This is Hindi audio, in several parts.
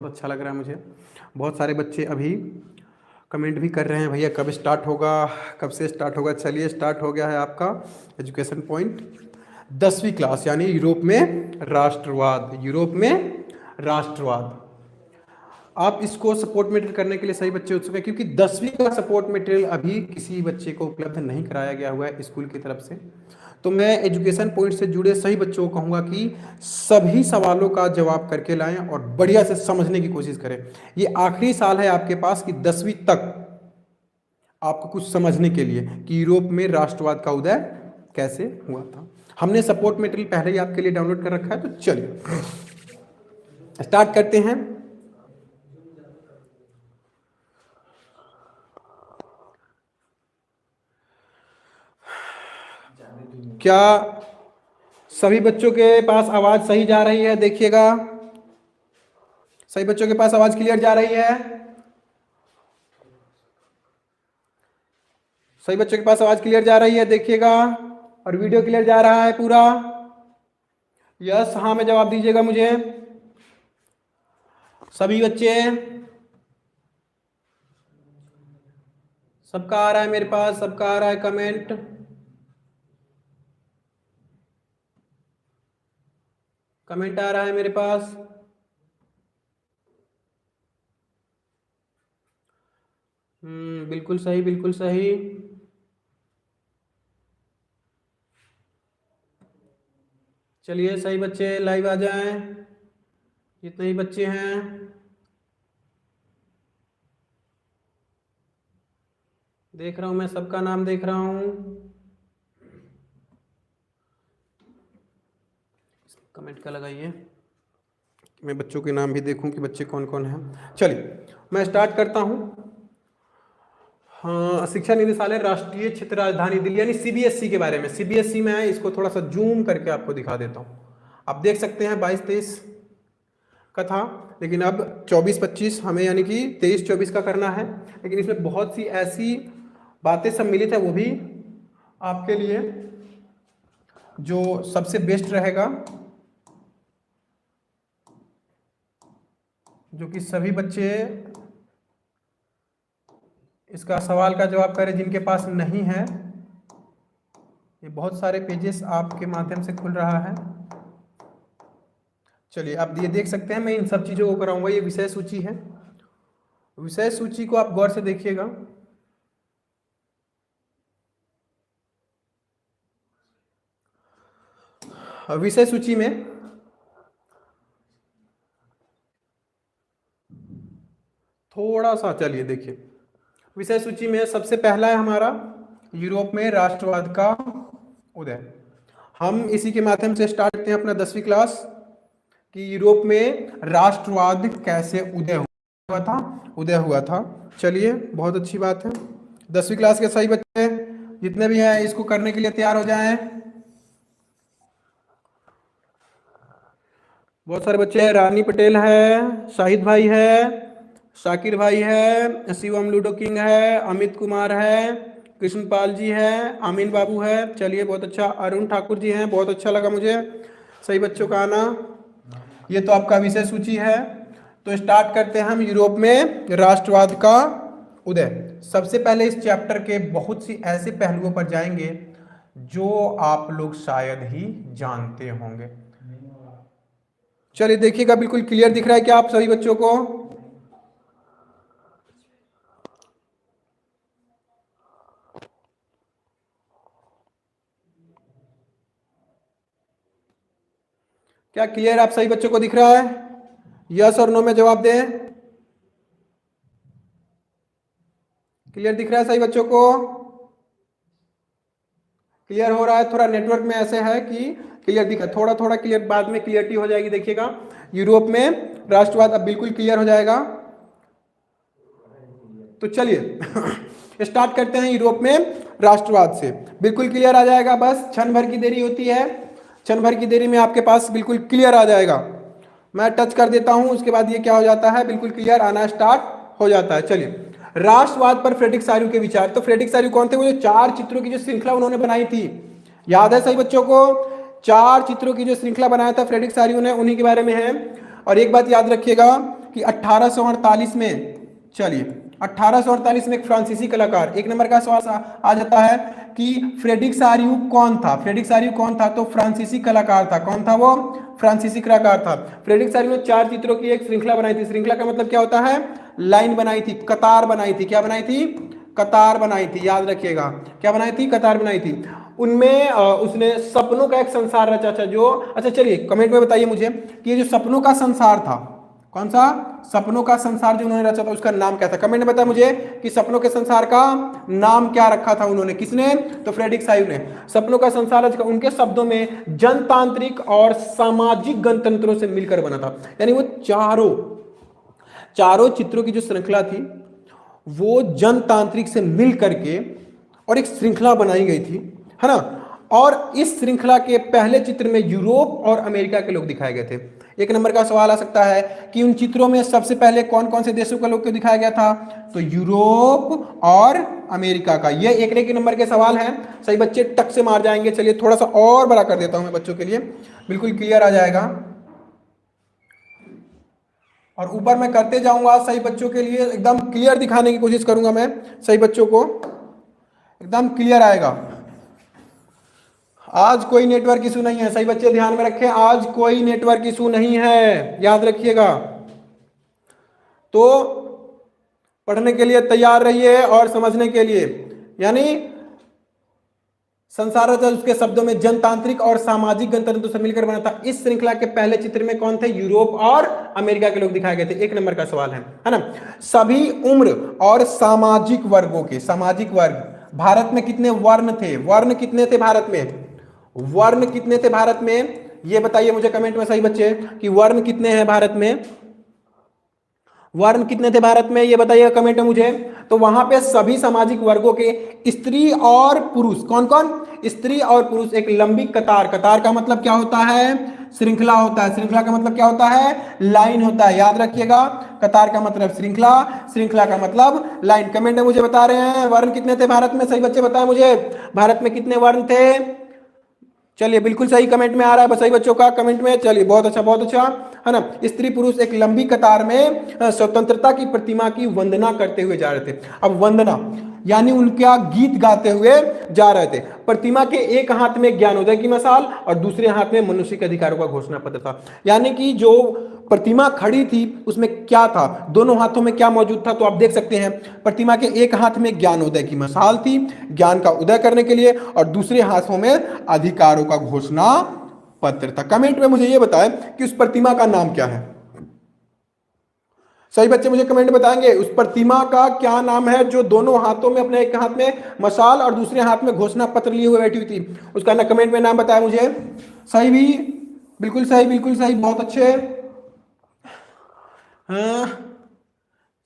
बहुत अच्छा लग रहा है मुझे। बहुत सारे बच्चे अभी कमेंट भी कर रहे हैं, भैया कब स्टार्ट होगा, कब से स्टार्ट होगा। चलिए स्टार्ट हो गया है आपका एजुकेशन पॉइंट 10वीं क्लास, यानी यूरोप में राष्ट्रवाद। यूरोप में राष्ट्रवाद। आप इसको सपोर्ट मटेरियल करने के लिए सही बच्चे उत्सुक हैं, क्योंकि 10वीं का सपोर्ट मटेरियल अभी किसी बच्चे को उपलब्ध नहीं कराया गया हुआ है स्कूल की तरफ से। तो मैं एजुकेशन पॉइंट से जुड़े सही बच्चों को कहूँगा कि सभी सवालों का जवाब करके लाएं और बढ़िया से समझने की कोशिश करें। ये आखिरी साल है आपके पास कि 10वीं तक आपको कुछ समझने के लिए कि यूरोप में राष्ट्रवाद का उदय कैसे हुआ था। हमने सपोर्ट मटेरियल पहले ही आपके लिए डाउनलोड कर रखा है, तो चलिए स्टार्ट करते हैं। क्या सभी बच्चों के पास आवाज सही जा रही है? देखिएगा, सही बच्चों के पास आवाज क्लियर जा रही है? सही बच्चों के पास आवाज क्लियर जा रही है? देखिएगा। और वीडियो क्लियर जा रहा है पूरा? यस हाँ में जवाब दीजिएगा मुझे सभी बच्चे। सबका आ रहा है मेरे पास, सबका आ रहा है कमेंट। कमेंट आ रहा है मेरे पास। बिल्कुल सही, बिल्कुल सही। चलिए सही बच्चे लाइव आ जाएं, जितने ही बच्चे हैं। देख रहा हूं मैं, सबका नाम देख रहा हूं। कमेंट का लगाइए, मैं बच्चों के नाम भी देखूं कि बच्चे कौन कौन हैं। चलिए मैं स्टार्ट करता हूं। हाँ, शिक्षा निदेशालय राष्ट्रीय क्षेत्र राजधानी दिल्ली यानी सीबीएसई के बारे में। सीबीएसई में इसको थोड़ा सा जूम करके आपको दिखा देता हूँ। आप देख सकते हैं 22-23 का था, लेकिन अब 24-25 हमें यानी कि 23-24 का करना है। लेकिन इसमें बहुत सी ऐसी बातें सम्मिलित है, वो भी आपके लिए जो सबसे बेस्ट रहेगा, जो कि सभी बच्चे इसका सवाल का जवाब करें जिनके पास नहीं है। ये बहुत सारे पेजेस आपके माध्यम से खुल रहा है। चलिए आप ये देख सकते हैं, मैं इन सब चीज़ों को कराऊंगा। ये विषय सूची है, विषय सूची को आप गौर से देखिएगा। विषय सूची में थोड़ा सा, चलिए देखिए, विषय सूची में सबसे पहला है हमारा यूरोप में राष्ट्रवाद का उदय। हम इसी के माध्यम से स्टार्ट करते हैं अपना 10वीं क्लास कि यूरोप में राष्ट्रवाद कैसे उदय हुआ था। चलिए बहुत अच्छी बात है। 10वीं क्लास के सही बच्चे जितने भी हैं इसको करने के लिए तैयार हो जाएं। बहुत सारे बच्चे हैं, रानी पटेल है, शाहिद भाई है, शाकिर भाई है, शिवम लूडो किंग है, अमित कुमार है, कृष्णपाल जी है, आमीन बाबू है। चलिए बहुत अच्छा। अरुण ठाकुर जी हैं, बहुत अच्छा लगा मुझे सही बच्चों का आना। ये तो आपका विषय सूची है। तो स्टार्ट करते हैं हम यूरोप में राष्ट्रवाद का उदय। सबसे पहले इस चैप्टर के बहुत सी ऐसे पहलुओं पर जाएंगे जो आप लोग शायद ही जानते होंगे। चलिए देखिएगा, बिल्कुल क्लियर दिख रहा है क्या आप सभी बच्चों को? क्या क्लियर आप सही बच्चों को दिख रहा है? यस और नो में जवाब दें। क्लियर दिख रहा है सही बच्चों को? क्लियर हो रहा है? थोड़ा नेटवर्क में ऐसे है कि क्लियर दिखा, थोड़ा थोड़ा क्लियर, बाद में क्लियरिटी हो जाएगी। देखिएगा यूरोप में राष्ट्रवाद अब बिल्कुल क्लियर हो जाएगा। तो चलिए स्टार्ट करते हैं यूरोप में राष्ट्रवाद से। बिल्कुल क्लियर आ जाएगा, बस क्षण भर की देरी होती है। क्षण भर की देरी में आपके पास बिल्कुल क्लियर आ जाएगा। मैं टच कर देता हूं, उसके बाद ये क्या हो जाता है, बिल्कुल क्लियर आना स्टार्ट हो जाता है। चलिए, राष्ट्रवाद पर फ्रेडरिक सार्यू के विचार। तो फ्रेडरिक सार्यू कौन थे? वो जो 4 चित्रों की जो श्रृंखला उन्होंने बनाई थी, याद है सही बच्चों को? 4 चित्रों की जो श्रृंखला बनाया था फ्रेडरिक सार्यू ने, उन्हीं के बारे में है। और एक बात याद रखिएगा, कि 1848 में, चलिए 1848 में एक फ्रांसीसी कलाकार, एक नंबर का सवाल आ जाता है कि फ्रेडरिक सारियू कौन था? फ्रेडरिक सारियू कौन था? तो फ्रांसीसी कलाकार था। कौन था वो? फ्रांसीसी कलाकार था। फ्रेडरिक सारियू ने 4 चित्रों की एक श्रृंखला बनाई थी। श्रृंखला का मतलब क्या होता है? लाइन बनाई थी, कतार बनाई थी। क्या बनाई थी? कतार बनाई थी, याद रखिएगा। क्या बनाई थी? कतार बनाई थी। उनमें उसने सपनों का एक संसार रचा था जो, अच्छा चलिए कमेंट में बताइए मुझे कि ये जो सपनों का संसार था, कौन सा सपनों का संसार जो उन्होंने रचा था उसका नाम क्या था? कमेंट में बताया मुझे कि सपनों के संसार का नाम क्या रखा था उन्होंने। किसने? तो फ्रेडरिक सायू ने। सपनों का संसार रचा, उनके शब्दों में जनतांत्रिक और सामाजिक गणतंत्रों से मिलकर बना था। यानी वो चारों चित्रों की जो श्रृंखला थी वो जनतांत्रिक से मिल करके और एक श्रृंखला बनाई गई थी, है ना। और इस श्रृंखला के पहले चित्र में यूरोप और अमेरिका के लोग दिखाए गए थे। एक नंबर का सवाल आ सकता है कि उन चित्रों में सबसे पहले कौन कौन से देशों का लोग को दिखाया गया था? तो यूरोप और अमेरिका का। ये एक नंबर के सवाल हैं, सही बच्चे टक से मार जाएंगे। चलिए थोड़ा सा और बड़ा कर देता हूं मैं बच्चों के लिए, बिल्कुल क्लियर आ जाएगा। और ऊपर मैं करते जाऊंगा सही बच्चों के लिए, एकदम क्लियर दिखाने की कोशिश करूंगा मैं, सही बच्चों को एकदम क्लियर आएगा। आज कोई नेटवर्क इशू नहीं है, सही बच्चे ध्यान में रखें, आज कोई नेटवर्क इशू नहीं है, याद रखिएगा। तो पढ़ने के लिए तैयार रहिए और समझने के लिए, यानी संसार रचा उसके शब्दों में जनतांत्रिक और सामाजिक गणतंत्र से मिलकर बना था। इस श्रृंखला के पहले चित्र में कौन थे? यूरोप और अमेरिका के लोग दिखाए गए थे। एक नंबर का सवाल है ना। सभी उम्र और सामाजिक वर्गों के, सामाजिक वर्ग, भारत में कितने वर्ण थे? वर्ण कितने थे भारत में? वर्ण कितने थे भारत में? ये बताइए मुझे कमेंट में सही बच्चे कि वर्ण कितने हैं भारत में? वर्ण कितने थे भारत में? ये बताइए कमेंट में मुझे। तो वहां पे सभी सामाजिक वर्गों के स्त्री और पुरुष, कौन कौन? स्त्री और पुरुष एक लंबी कतार, कतार का मतलब क्या होता है? श्रृंखला होता है। श्रृंखला का मतलब क्या होता है? लाइन होता है, याद रखिएगा। कतार का मतलब श्रृंखला, श्रृंखला का मतलब लाइन। कमेंट में मुझे बता रहे हैं वर्ण कितने थे भारत में, सही बच्चे बताएं मुझे, भारत में कितने वर्ण थे? चलिए बिल्कुल सही कमेंट में आ रहा है सही बच्चों का कमेंट में। चलिए बहुत अच्छा, बहुत अच्छा, है ना। स्त्री पुरुष एक लंबी कतार में स्वतंत्रता की प्रतिमा की वंदना करते हुए जा रहे थे। अब वंदना यानी उनका गीत गाते हुए जा रहे थे। प्रतिमा के एक हाथ में ज्ञानोदय की मशाल और दूसरे हाथ में मनुष्य के अधिकारों का घोषणा पत्र था। यानी कि जो प्रतिमा खड़ी थी उसमें क्या था, दोनों हाथों में क्या मौजूद था? तो आप देख सकते हैं प्रतिमा के एक हाथ में ज्ञानोदय की मशाल थी, ज्ञान का उदय करने के लिए, और दूसरे हाथों में अधिकारों का घोषणा पत्र था। कमेंट में मुझे यह बताएं कि उस प्रतिमा का नाम क्या है। सही बच्चे मुझे कमेंट बताएंगे उस प्रतिमा का क्या नाम है जो दोनों हाथों में, अपने एक हाथ में मशाल और दूसरे हाथ में घोषणा पत्र लिए हुए बैठी हुई थी, उसका ना कमेंट में नाम बताया मुझे। सही भी, बिल्कुल सही, बिल्कुल सही, बहुत अच्छे। हाँ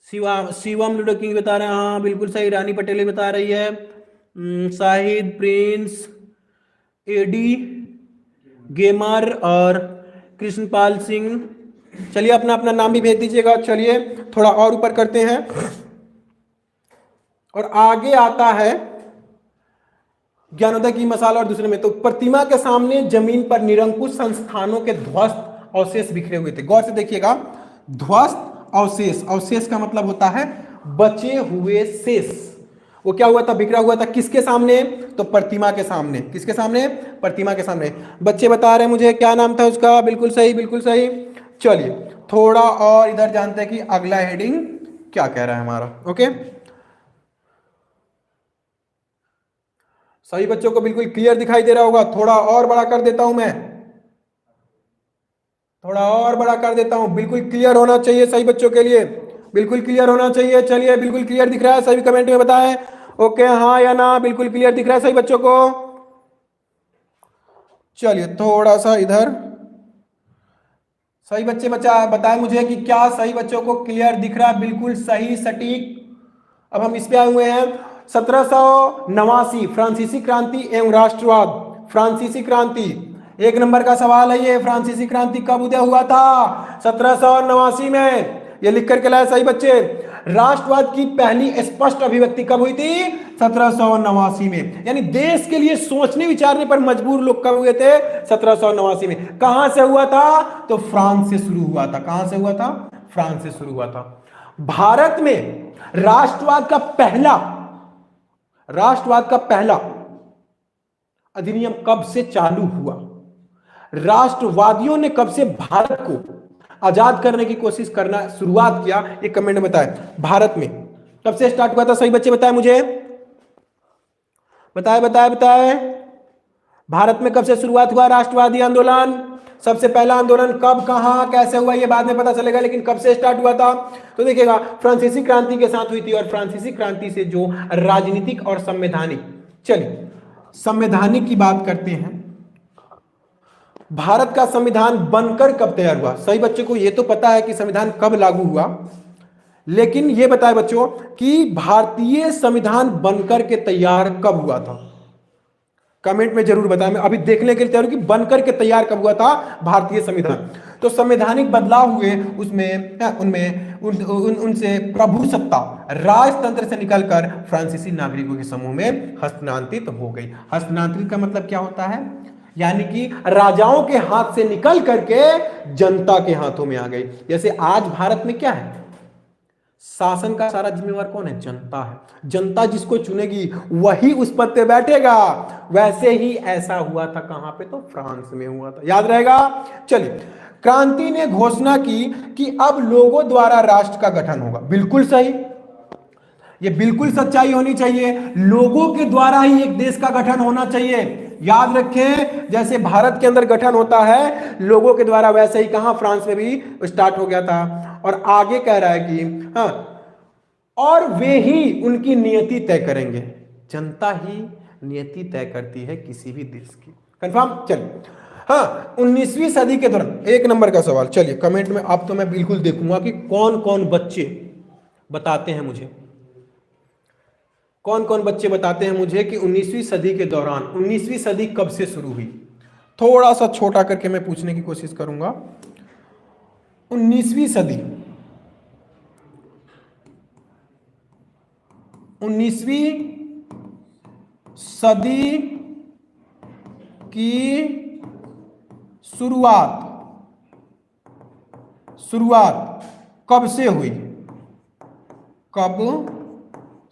शिवम लूडो किंग बता रहे हैं, हाँ बिल्कुल सही। रानी पटेल बता रही है, शाहिद, प्रिंस, एडी गेमर और कृष्णपाल सिंह। चलिए अपना अपना नाम भी भेज दीजिएगा। चलिए थोड़ा और ऊपर करते हैं और आगे आता है ज्ञानोदय की मशाल और दूसरे में। तो प्रतिमा के सामने जमीन पर निरंकुश संस्थानों के ध्वस्त अवशेष बिखरे हुए थे। गौर से देखिएगा, ध्वस्त अवशेष, अवशेष का मतलब होता है बचे हुए शेष। वो क्या हुआ था? बिखरा हुआ था। किसके सामने? तो प्रतिमा के सामने। किसके सामने? प्रतिमा के सामने। बच्चे बता रहे हैं मुझे क्या नाम था उसका। बिल्कुल सही, बिल्कुल सही। चलिए थोड़ा और इधर जानते हैं कि अगला हेडिंग क्या कह रहा है हमारा। ओके, सही बच्चों को बिल्कुल क्लियर दिखाई दे रहा होगा। थोड़ा और बड़ा कर देता हूं मैं, थोड़ा और बड़ा कर देता हूं, बिल्कुल क्लियर होना चाहिए सही बच्चों के लिए, बिल्कुल क्लियर होना चाहिए। चलिए बिल्कुल क्लियर दिख रहा है, सभी कमेंट में बताएं ओके हाँ या ना, बिल्कुल क्लियर दिख रहा है सही बच्चों को। चलिए थोड़ा सा इधर, सही बच्चे बताएं मुझे कि क्या सही बच्चों को क्लियर दिख रहा है, बिल्कुल सही सटीक। अब हम इस पे आए हुए हैं 1789 फ्रांसीसी क्रांति एवं राष्ट्रवाद। फ्रांसीसी क्रांति एक नंबर का सवाल है ये। फ्रांसीसी क्रांति कब उदय हुआ था? 1789 में। ये लिख करके लाए सही बच्चे। राष्ट्रवाद की पहली स्पष्ट अभिव्यक्ति कब हुई थी? 1789 में। यानी देश के लिए सोचने विचारने पर मजबूर लोग कब हुए थे? 1789 में। कहां से हुआ था? तो फ्रांस से शुरू हुआ था। कहां से हुआ था? फ्रांस से शुरू हुआ था। भारत में राष्ट्रवाद का पहला अधिनियम कब से चालू हुआ? राष्ट्रवादियों ने कब से भारत को आजाद करने की कोशिश करना शुरुआत किया, ये कमेंट में बताएं। भारत में कब से स्टार्ट हुआ था? सही बच्चे बताएं मुझे, बताएं। भारत में कब से शुरुआत हुआ राष्ट्रवादी आंदोलन? सबसे पहला आंदोलन कब, कहां, कैसे हुआ ये बाद में पता चलेगा, लेकिन कब से स्टार्ट हुआ था? तो देखिएगा, फ्रांसीसी क्रांति के साथ हुई थी। और फ्रांसीसी क्रांति से जो राजनीतिक और संवैधानिक, चलिए संवैधानिक की बात करते हैं। भारत का संविधान बनकर कब तैयार हुआ? सही बच्चों को ये तो पता है कि संविधान कब लागू हुआ, लेकिन ये बताए बच्चों कि भारतीय संविधान बनकर के तैयार कब हुआ था? कमेंट में जरूर बताएं। मैं अभी देखने के लिए तैयार हूं कि बनकर के तैयार कब हुआ था भारतीय संविधान। तो संवैधानिक बदलाव हुए उनसे प्रभु सत्ता, राजतंत्र से निकलकर फ्रांसीसी नागरिकों के समूह में हस्तांतरित हो गई। हस्तांतरित का मतलब क्या होता है? यानी कि राजाओं के हाथ से निकल करके जनता के हाथों में आ गई। जैसे आज भारत में क्या है, शासन का सारा जिम्मेवार कौन है? जनता है। जनता जिसको चुनेगी वही उस पद पे बैठेगा। वैसे ही ऐसा हुआ था कहां पे? तो फ्रांस में हुआ था, याद रहेगा। चलिए, क्रांति ने घोषणा की कि अब लोगों द्वारा राष्ट्र का गठन होगा। बिल्कुल सही, ये बिल्कुल सच्चाई होनी चाहिए। लोगों के द्वारा ही एक देश का गठन होना चाहिए। याद रखें, जैसे भारत के अंदर गठन होता है लोगों के द्वारा, वैसे ही कहां फ्रांस में भी स्टार्ट हो गया था। और आगे कह रहा है कि और वे ही उनकी नियति तय करेंगे। जनता ही नियति तय करती है किसी भी देश की। कंफर्म? चलिए, 19वीं सदी के दौरान, 1 नंबर का सवाल। चलिए कमेंट में, अब तो मैं बिल्कुल देखूंगा कि कौन कौन बच्चे बताते हैं मुझे, कौन कौन बच्चे बताते हैं मुझे कि 19वीं सदी के दौरान, 19वीं सदी कब से शुरू हुई। थोड़ा सा छोटा करके मैं पूछने की कोशिश करूंगा। 19वीं सदी, 19वीं सदी की शुरुआत कब से हुई? कब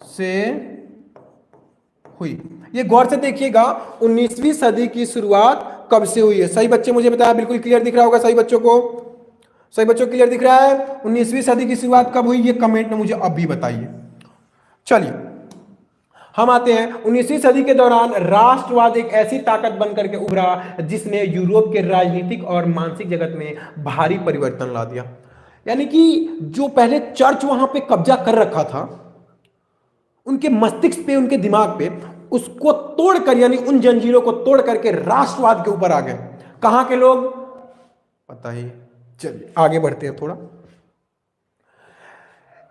से हुई? ये गौर से देखिएगा, 19वीं सदी की शुरुआत कब से हुई है। सही बच्चे मुझे बताया, बिल्कुल क्लियर दिख रहा होगा सही बच्चों को? सही बच्चों क्लियर दिख रहा है? 19वीं सदी की शुरुआत कब हुई, ये कमेंट में मुझे अब भी बताइए। चलिए हम आते हैं, 19वीं सदी के दौरान राष्ट्रवाद एक ऐसी ताकत बनकर के उभरा जिसने यूरोप के राजनीतिक और मानसिक जगत में भारी परिवर्तन ला दिया। यानी कि जो पहले चर्च वहां पे कब्जा कर रखा था, उनके मस्तिष्क पे, उनके दिमाग पे, उसको तोड़कर, यानी उन जंजीरों को तोड़ करके राष्ट्रवाद के ऊपर आ गए। कहां के लोग? पता ही। चलिए आगे बढ़ते हैं थोड़ा।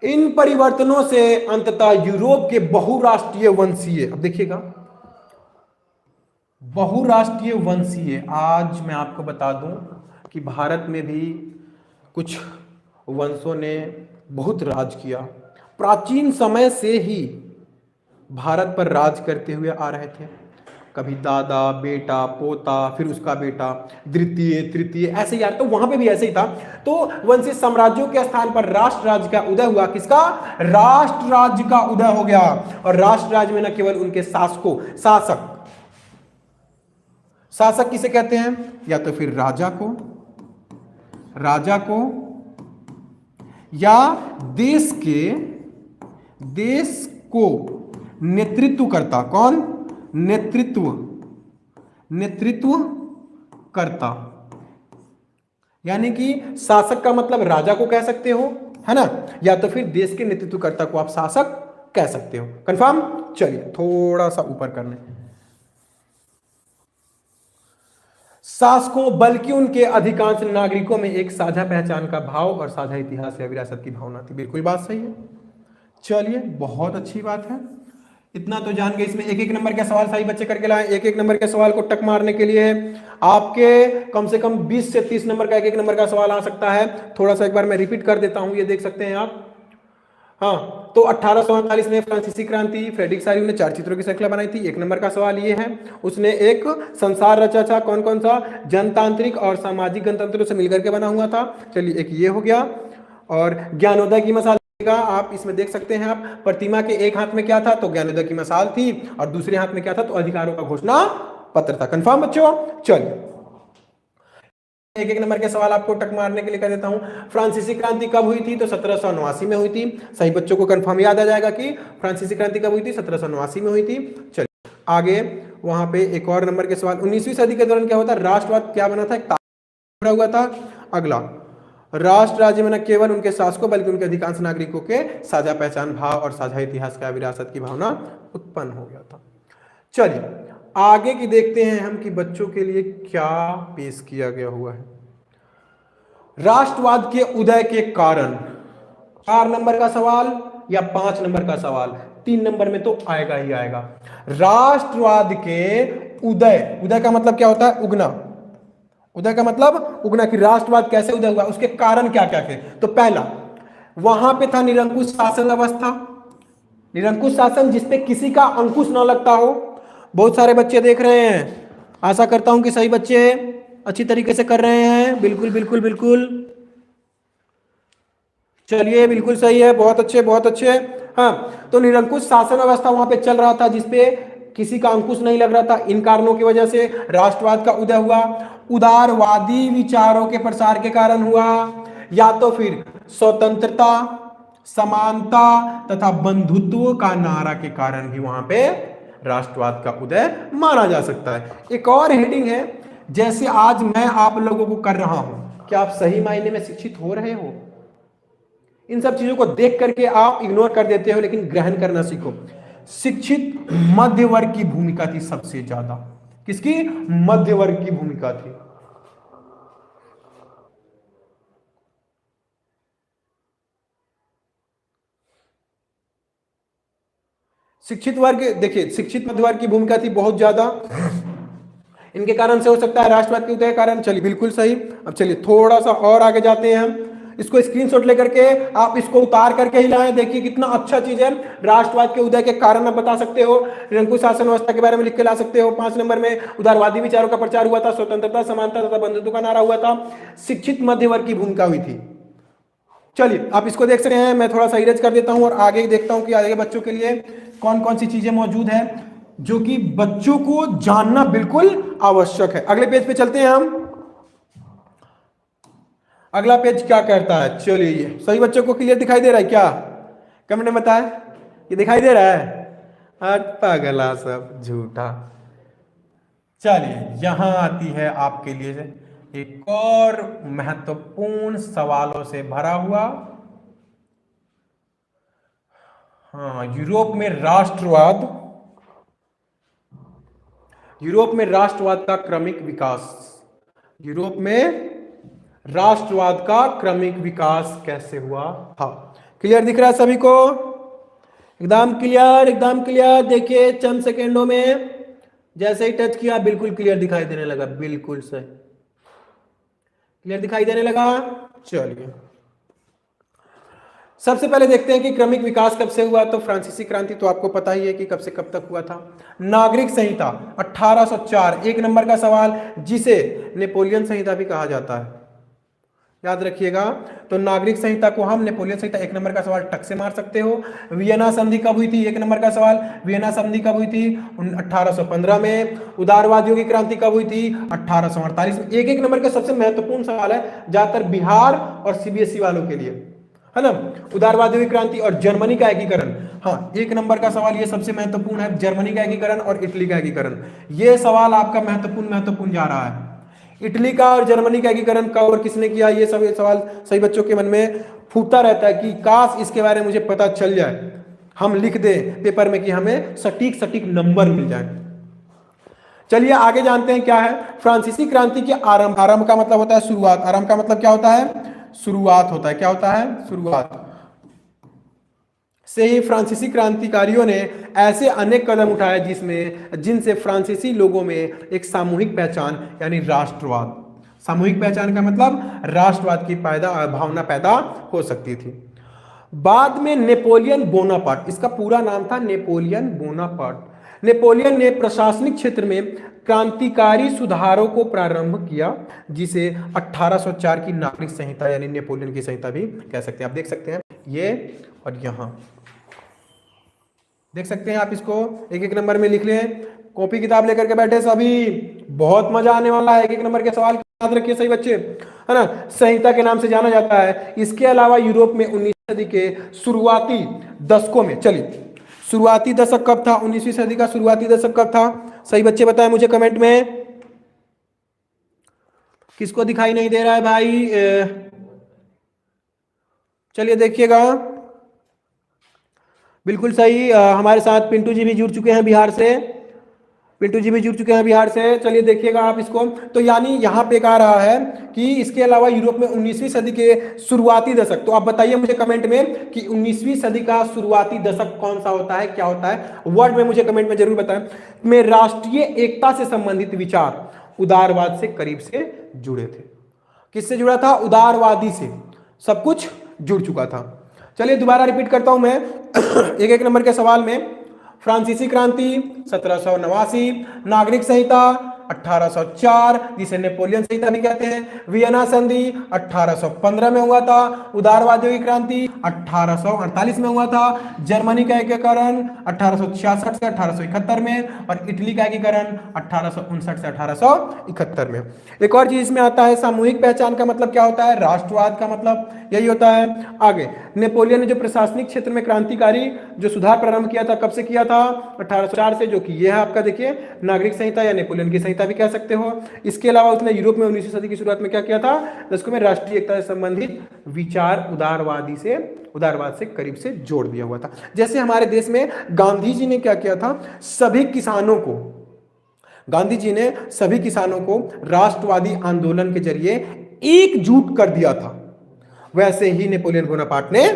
इन परिवर्तनों से अंततः यूरोप के बहुराष्ट्रीय वंशीय, अब देखिएगा, बहुराष्ट्रीय वंशीय, आज मैं आपको बता दूं कि भारत में भी कुछ वंशों ने बहुत राज किया। प्राचीन समय से ही भारत पर राज करते हुए आ रहे थे। कभी दादा, बेटा, पोता, फिर उसका बेटा, द्वितीय, तृतीय, ऐसे यार, तो वहां पे भी ऐसे ही था। तो वंशीय साम्राज्यों के स्थान पर राष्ट्र राज्य का उदय हुआ। किसका? राष्ट्र राज्य का उदय हो गया। और राष्ट्र राज्य में न केवल उनके शासकों, शासक किसे कहते हैं? या तो फिर राजा को, या देश को नेतृत्व करता। कौन? नेतृत्व करता, यानी कि शासक का मतलब राजा को कह सकते हो, है ना, या तो फिर देश के नेतृत्वकर्ता को आप शासक कह सकते हो। कंफर्म? चलिए थोड़ा सा ऊपर करने। शासकों बल्कि उनके अधिकांश नागरिकों में एक साझा पहचान का भाव और साझा इतिहास या विरासत की भावना थी। बिल्कुल बात सही है। चलिए बहुत अच्छी बात है, इतना तो जान गए। इसमें एक एक नंबर के सवाल सही बच्चे करके लाए। एक एक नंबर के सवाल को टक मारने के लिए आपके कम से कम 20 से 30 नंबर का एक एक नंबर का सवाल आ सकता है। थोड़ा सा एक बार मैं रिपीट कर देता हूं, ये देख सकते हैं आप। तो 1848 में फ्रांसीसी क्रांति, फ्रेडरिक सारिउ ने 4 चित्रों की श्रृंखला बनाई थी। 1 नंबर का सवाल ये है, उसने एक संसार रचा था। कौन कौन सा? जनतांत्रिक और सामाजिक गणतंत्रों से मिलकर के बना हुआ था। चलिए एक ये हो गया। और ज्ञानोदय की मसाल का आप इसमें देख सकते हैं आप, प्रतिमा के एक हाथ में क्या था, तो ज्ञानोदय की मसाल थी, और दूसरे हाथ में क्या था, तो अधिकारों का घोषणा पत्र था। कंफर्म बच्चों? चलिए एक एक नंबर के सवाल आपको टक मारने के लिए कर देता हूं। फ्रांसीसी क्रांति कब हुई थी, तो 1789 में हुई थी। सही बच्चों को कंफर्म याद आ जाएगा कि फ्रांसीसी क्रांति कब हुई थी, 1789 में हुई थी। चलिए आगे वहां पे एक और नंबर के सवाल, 19वीं सदी के दौरान क्या होता, राष्ट्रवाद क्या बना था, एक ताकत हुआ था। अगला, राष्ट्र राज्य में न केवल उनके शासकों बल्कि उनके अधिकांश नागरिकों के साझा पहचान भाव और साझा इतिहास का विरासत की भावना उत्पन्न हो गया था। चलिए आगे की देखते हैं हम कि बच्चों के लिए क्या पेश किया गया हुआ है। राष्ट्रवाद के उदय के कारण, 4 नंबर का सवाल या 5 नंबर का सवाल, 3 नंबर में तो आएगा ही आएगा। राष्ट्रवाद के उदय, उदय का मतलब क्या होता है, उगना। उदय का मतलब उगना, कि राष्ट्रवाद कैसे उदय हुआ, उसके कारण क्या क्या थे। तो पहला, वहां पे था निरंकुश शासन व्यवस्था, निरंकुश शासन जिसपे किसी का अंकुश न लगता हो। बहुत सारे बच्चे देख रहे हैं, आशा करता हूं कि सही बच्चे अच्छी तरीके से कर रहे हैं। बिल्कुल बिल्कुल बिल्कुल, चलिए बिल्कुल सही है, बहुत अच्छे बहुत अच्छे। हाँ, तो निरंकुश शासन व्यवस्था वहां पे चल रहा था जिसपे किसी का अंकुश नहीं लग रहा था। इन कारणों की वजह से राष्ट्रवाद का उदय हुआ। उदारवादी विचारों के प्रसार के कारण हुआ, या तो फिर स्वतंत्रता, समानता तथा बंधुत्व का नारा के कारण भी वहां पे राष्ट्रवाद का उदय माना जा सकता है। एक और हेडिंग है, जैसे आज मैं आप लोगों को कर रहा हूं, क्या आप सही मायने में शिक्षित हो रहे हो? इन सब चीजों को देख करके आप इग्नोर कर देते हो, लेकिन ग्रहण करना सीखो। शिक्षित मध्य वर्ग की भूमिका थी सबसे ज्यादा। किसकी? मध्य वर्ग की भूमिका थी। शिक्षित वर्ग, देखिए शिक्षित मध्य वर्ग की भूमिका थी बहुत ज्यादा। इनके कारण से हो सकता है राष्ट्रवाद के उदय कारण। चलिए बिल्कुल सही। अब चलिए थोड़ा सा और आगे जाते हैं हम। इसको स्क्रीनशॉट लेकर के आप इसको उतार करके ही लाएं, देखिए कितना अच्छा चीज है। राष्ट्रवाद के उदय के कारण आप बता सकते हो, निरंकुश शासन व्यवस्था के बारे में लिख के ला सकते हो। 5 नंबर में उदारवादी विचारों का प्रचार हुआ था, स्वतंत्रता, समानता तथा बंधुत्व का नारा हुआ था, शिक्षित मध्य वर्ग की भूमिका हुई थी। चलिए आप इसको देख सकते हैं, मैं थोड़ा सा इरेज कर देता हूं और आगे देखता हूं कि आगे बच्चों के लिए कौन कौन सी चीजें मौजूद है जो कि बच्चों को जानना बिल्कुल आवश्यक है। अगले पेज पे चलते हैं हम। अगला पेज क्या कहता है, चलिए ये सही बच्चों को क्लियर दिखाई दे रहा है क्या? कमेंट में बताएं, ये दिखाई दे रहा है? पागला सब झूठा। चलिए यहां आती है आपके लिए एक और महत्वपूर्ण सवालों से भरा हुआ। हाँ, यूरोप में राष्ट्रवाद, यूरोप में राष्ट्रवाद का क्रमिक विकास, यूरोप में राष्ट्रवाद का क्रमिक विकास कैसे हुआ था। क्लियर दिख रहा है सभी को? एकदम क्लियर, एकदम क्लियर। देखिए चंद सेकेंडों में जैसे ही टच किया बिल्कुल क्लियर दिखाई देने लगा। बिल्कुल सही, क्लियर दिखाई देने लगा। चलिए सबसे पहले देखते हैं कि क्रमिक विकास कब से हुआ। तो फ्रांसीसी क्रांति तो आपको पता ही है कि कब से कब तक हुआ था। नागरिक संहिता 1804, 1 नंबर का सवाल, जिसे नेपोलियन संहिता भी कहा जाता है, याद रखिएगा। तो नागरिक संहिता को हम नेपोलियन संहिता, 1 नंबर का सवाल टक से मार सकते हो। वियना संधि कब हुई थी, 1 नंबर का सवाल, वियना संधि कब हुई थी? 1815 में। उदारवादियों की क्रांति कब हुई थी? 1848 में। एक एक नंबर का सबसे महत्वपूर्ण सवाल है, ज्यादातर बिहार और सीबीएसई वालों के लिए, है ना। उदारवादियों की क्रांति और जर्मनी का एकीकरण। हाँ, 1 नंबर का सवाल ये सबसे महत्वपूर्ण है, जर्मनी का एकीकरण और इटली का एकीकरण। ये सवाल आपका महत्वपूर्ण जा रहा है। इटली का और जर्मनी का एकीकरण कब और किसने किया, ये सब सवाल सही बच्चों के मन में फूटता रहता है कि काश इसके बारे में मुझे पता चल जाए, हम लिख दें पेपर में कि हमें सटीक सटीक नंबर मिल जाए। चलिए आगे जानते हैं क्या है फ्रांसीसी क्रांति के आरंभ। आरंभ का मतलब होता है शुरुआत, आरंभ का मतलब क्या होता है? शुरुआत होता है। क्या होता है? शुरुआत से ही फ्रांसीसी क्रांतिकारियों ने ऐसे अनेक कदम उठाए जिनसे फ्रांसीसी लोगों में एक सामूहिक पहचान यानी राष्ट्रवाद, सामूहिक पहचान का मतलब राष्ट्रवाद की भावना पैदा हो सकती थी। बाद में नेपोलियन बोनापार्ट, इसका पूरा नाम था नेपोलियन बोनापार्ट, नेपोलियन ने प्रशासनिक क्षेत्र में क्रांतिकारी सुधारों को प्रारंभ किया, जिसे 1804 की नागरिक संहिता यानी नेपोलियन की संहिता भी कह सकते हैं। आप देख सकते हैं ये और यहां देख सकते हैं आप, इसको एक एक नंबर में लिख लें, कॉपी किताब लेकर के बैठे सभी, बहुत मजा आने वाला है। एक एक नंबर के सवाल याद रखिए सही बच्चे, है ना। संहिता के नाम से जाना जाता है। इसके अलावा यूरोप में 19वीं सदी के शुरुआती दशकों में, चलिए शुरुआती दशक कब था, 19वीं सदी का शुरुआती दशक कब था, सही बच्चे बताएं मुझे कमेंट में। किसको दिखाई नहीं दे रहा है भाई? चलिए देखिएगा, बिल्कुल सही। हमारे साथ पिंटू जी भी जुड़ चुके हैं बिहार से, पिंटू जी भी जुड़ चुके हैं बिहार से। चलिए देखिएगा आप इसको, तो यानी यहां पे कह रहा है कि इसके अलावा यूरोप में 19वीं सदी के शुरुआती दशक, तो आप बताइए मुझे कमेंट में कि 19वीं सदी का शुरुआती दशक कौन सा होता है, क्या होता है, वर्ड में मुझे कमेंट में जरूर बताएं। में राष्ट्रीय एकता से संबंधित विचार उदारवाद से करीब से जुड़े थे। किससे जुड़ा था? उदारवादी से सब कुछ जुड़ चुका था। चलिए दोबारा रिपीट करता हूं मैं एक एक नंबर के सवाल में। फ्रांसीसी क्रांति 1789, नागरिक संहिता 1804 जिसे नेपोलियन संहिता भी कहते हैं, वियना संधि 1815 में हुआ था, उदारवादियों की क्रांति 1848 में हुआ था, जर्मनी का एकीकरण 1866 से 1871 में, और इटली का एकीकरण 1859 से 1871 में। एक और चीज इसमें आता है, सामूहिक पहचान का मतलब क्या होता है, राष्ट्रवाद का मतलब यही होता है। आगे, नेपोलियन ने जो प्रशासनिक क्षेत्र में क्रांतिकारी जो सुधार प्रारंभ किया था, कब से किया था? 1804 से, जो कि यह है आपका देखिए नागरिक संहिता या नेपोलियन की संहिता भी कह सकते हो। इसके अलावा उसने यूरोप में 19वीं सदी की शुरुआत में क्या किया था? दशकों में राष्ट्रीय एकता से संबंधित विचार उदारवाद से करीब से जोड़ दिया हुआ था। जैसे हमारे देश में गांधी जी ने क्या किया था, गांधी जी ने सभी किसानों को राष्ट्रवादी आंदोलन के जरिए एकजुट कर दिया था, वैसे ही नेपोलियन बोनापार्ट ने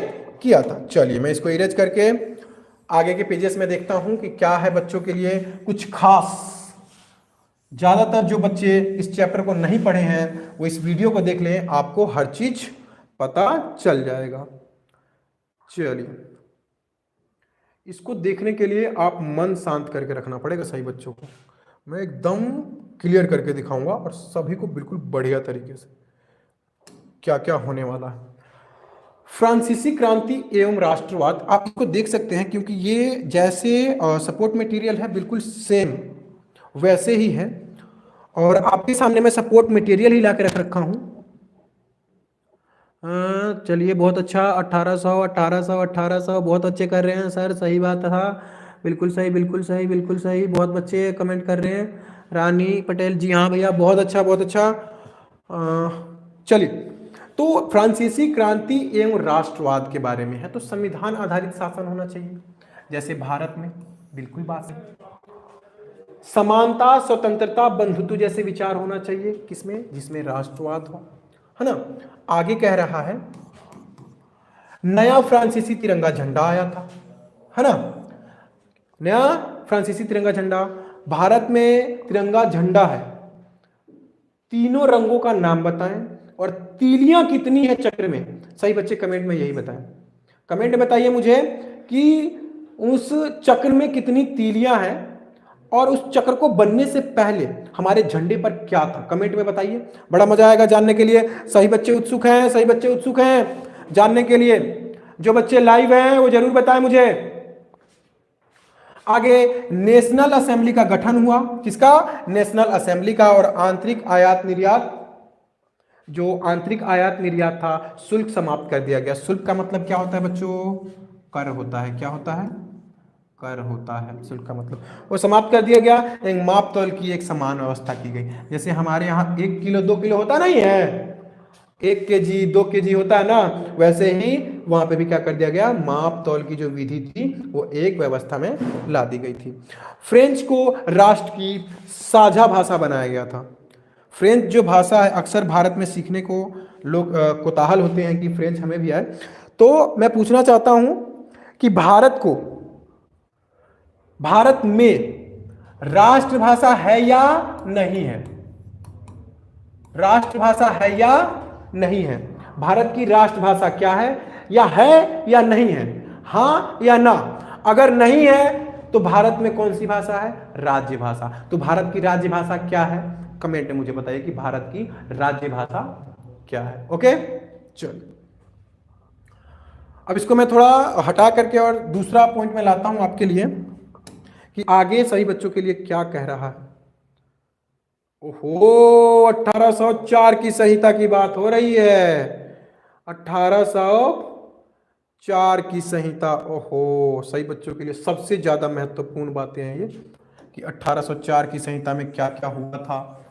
किया था। चलिए मैं इसको इरेज करके आगे के पेजेस में देखता हूं कि क्या है बच्चों के लिए कुछ खास। ज्यादातर जो बच्चे इस चैप्टर को नहीं पढ़े हैं वो इस वीडियो को देख लें, आपको हर चीज पता चल जाएगा। चलिए इसको देखने के लिए आप मन शांत करके रखना पड़ेगा सही बच्चों को। मैं एकदम क्लियर करके दिखाऊंगा और सभी को बिल्कुल बढ़िया तरीके से क्या क्या होने वाला है। फ्रांसीसी क्रांति एवं राष्ट्रवाद, आप इसको देख सकते हैं क्योंकि ये जैसे सपोर्ट मटेरियल है बिल्कुल सेम वैसे ही है, और आपके सामने मैं सपोर्ट मटेरियल ही ला के रख रखा हूं। चलिए बहुत अच्छा, 1800 बहुत अच्छे कर रहे हैं सर, सही बात था, बिल्कुल सही बिल्कुल सही बिल्कुल सही। बहुत बच्चे कमेंट कर रहे हैं। रानी पटेल जी हाँ भैया बहुत अच्छा बहुत अच्छा। चलिए तो फ्रांसीसी क्रांति एवं राष्ट्रवाद के बारे में है, तो संविधान आधारित शासन होना चाहिए जैसे भारत में, बिल्कुल बात है। समानता स्वतंत्रता बंधुत्व जैसे विचार होना चाहिए, किसमें? जिसमें राष्ट्रवाद हो, है ना। आगे कह रहा है नया फ्रांसीसी तिरंगा झंडा आया था, है ना। नया फ्रांसीसी तिरंगा झंडा, भारत में तिरंगा झंडा है, तीनों रंगों का नाम बताएं और तीलियां कितनी है चक्र में, सही बच्चे कमेंट में यही बताएं। कमेंट में बताइए मुझे कि उस चक्र में कितनी तीलियां हैं और उस चक्र को बनने से पहले हमारे झंडे पर क्या था, कमेंट में बताइए। बड़ा मजा आएगा जानने के लिए। सही बच्चे उत्सुक हैं, सही बच्चे उत्सुक हैं जानने के लिए। जो बच्चे लाइव हैं वो जरूर बताएं मुझे। आगे, नेशनल असेंबली का गठन हुआ, किसका? नेशनल असेंबली का। और आंतरिक आयात निर्यात, जो आंतरिक आयात निर्यात था, शुल्क समाप्त कर दिया गया। शुल्क का मतलब क्या होता है बच्चों? कर होता है। क्या होता है? कर होता है। शुल्क का मतलब वो समाप्त कर दिया गया। एक माप तौल की एक समान व्यवस्था की गई। जैसे हमारे यहाँ 1 किलो 2 किलो होता नहीं है, 1 केजी 2 केजी होता है ना, वैसे ही वहां पे भी क्या कर दिया गया, माप तौल की जो विधि थी वो एक व्यवस्था में ला दी गई थी। फ्रेंच को राष्ट्र की साझा भाषा बनाया गया था। फ्रेंच जो भाषा है, अक्सर भारत में सीखने को लोग कोताहल होते हैं कि फ्रेंच हमें भी आए, तो मैं पूछना चाहता हूं कि भारत में राष्ट्रभाषा है या नहीं है? राष्ट्रभाषा है या नहीं है? भारत की राष्ट्रभाषा क्या है या नहीं है? हां या ना? अगर नहीं है तो भारत में कौन सी भाषा है? राज्य भाषा। तो भारत की राज्य भाषा क्या है? कमेंट में मुझे बताइए कि भारत की राज्य भाषा क्या है। ओके, चलो अब इसको मैं थोड़ा हटा करके और दूसरा पॉइंट में लाता हूं आपके लिए कि आगे सभी बच्चों के लिए क्या कह रहा है। ओहो, 1804 की संहिता की बात हो रही है। 1804 की संहिता, ओहो, सही बच्चों के लिए सबसे ज्यादा महत्वपूर्ण बातें हैं ये कि 1804 की संहिता में क्या क्या हुआ था,